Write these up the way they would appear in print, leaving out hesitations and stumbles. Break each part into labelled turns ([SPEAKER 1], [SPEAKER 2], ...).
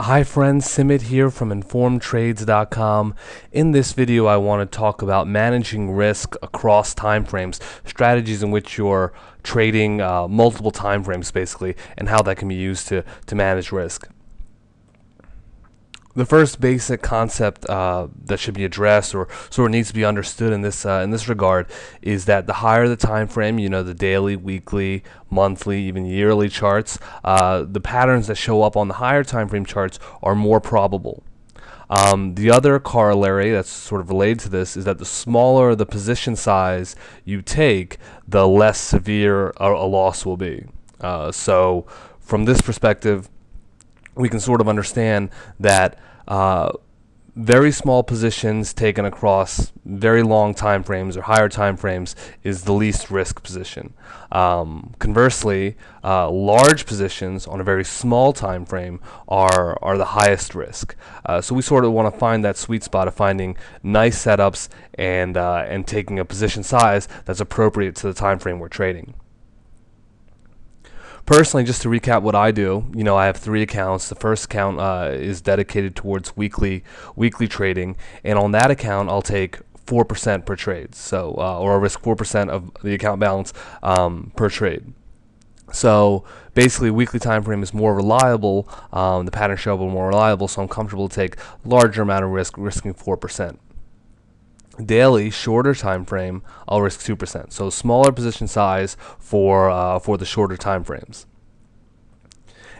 [SPEAKER 1] Hi friends, Simit here from informedtrades.com. In this video I want to talk about managing risk across time frames, strategies in which you're trading multiple time frames basically, and how that can be used to manage risk. The first basic concept that should be addressed or sort of needs to be understood in this regard is that the higher the time frame, the daily, weekly, monthly, even yearly charts, the patterns that show up on the higher time frame charts are more probable. The other corollary that's sort of related to this is that the smaller the position size you take, the less severe a loss will be. So from this perspective, we can sort of understand that very small positions taken across very long time frames or higher time frames is the least risk position. Conversely, large positions on a very small time frame are the highest risk. So we sort of want to find that sweet spot of finding nice setups and taking a position size that's appropriate to the time frame we're trading. Personally, just to recap what I do, I have 3 accounts. The first account is dedicated towards weekly trading, and on that account, I'll take 4% per trade. So, or I'll risk 4% of the account balance per trade. So basically, weekly time frame is more reliable. The pattern show will be more reliable, so I'm comfortable to take larger amount of risk, risking 4%. Daily, shorter time frame, I'll risk 2%. So smaller position size for the shorter time frames.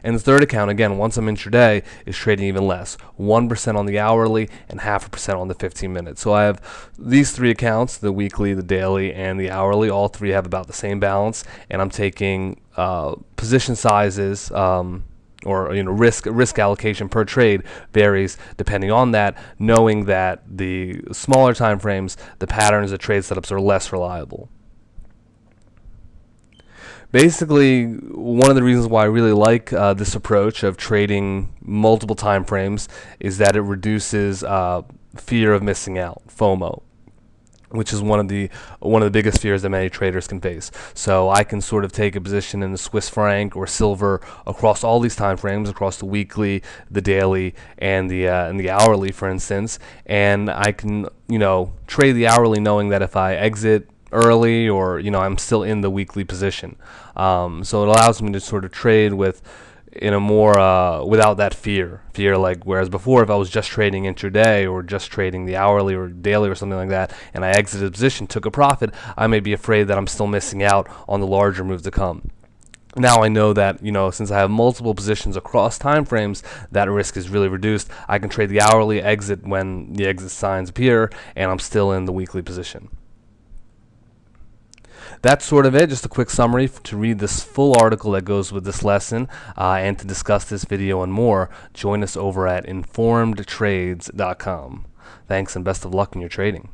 [SPEAKER 1] And the third account, again, once I'm intraday, is trading even less, 1% on the hourly and 0.5% on the 15 minutes. So I have these 3 accounts, the weekly, the daily, and the hourly. All 3 have about the same balance, and I'm taking position sizes. Or risk allocation per trade varies depending on that, knowing that the smaller time frames, the patterns of trade setups are less reliable. Basically, one of the reasons why I really like this approach of trading multiple time frames is that it reduces fear of missing out, FOMO, which is one of the biggest fears that many traders can face. So I can sort of take a position in the Swiss franc or silver across all these time frames, across the weekly, the daily, and the hourly, for instance, and I can trade the hourly knowing that if I exit early or I'm still in the weekly position. So it allows me to sort of trade in a more without that fear like, whereas before, if I was just trading intraday or just trading the hourly or daily or something like that, and I exited a position, took a profit, I may be afraid that I'm still missing out on the larger move to come. Now I know that since I have multiple positions across time frames, that risk is really reduced. I can trade the hourly, exit when the exit signs appear, and I'm still in the weekly position. That's sort of it, just a quick summary. To read this full article that goes with this lesson and to discuss this video and more, join us over at informedtrades.com. Thanks and best of luck in your trading.